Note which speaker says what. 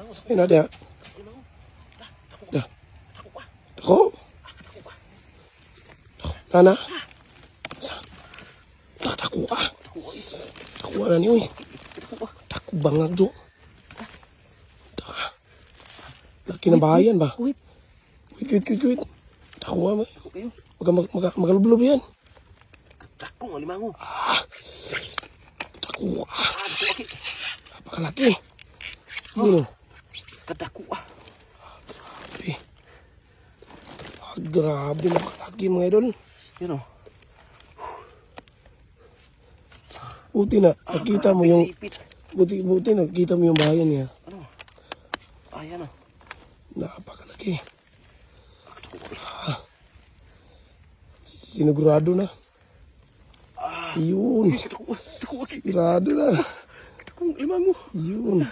Speaker 1: Sino dia? Dah. Tako. Nana. Tako ah. Tako na ni uy. Tako bangag do. Laki ng bahayan ba? Wait. Tako ah. Magalublob yan.
Speaker 2: Tako nga limango.
Speaker 1: Tako ah. Napakalaki. Sino?
Speaker 2: Kadako ah.
Speaker 1: Grabe napakalaki mga idol.
Speaker 2: Yan o.
Speaker 1: Buti na, nakita mo yung... Buti nakita mo yung bahayan niya.
Speaker 2: Ano? Yan o.
Speaker 1: Napakalaki. Sinigurado na. Yun. Sigurado na.
Speaker 2: Takong limango.
Speaker 1: Yun.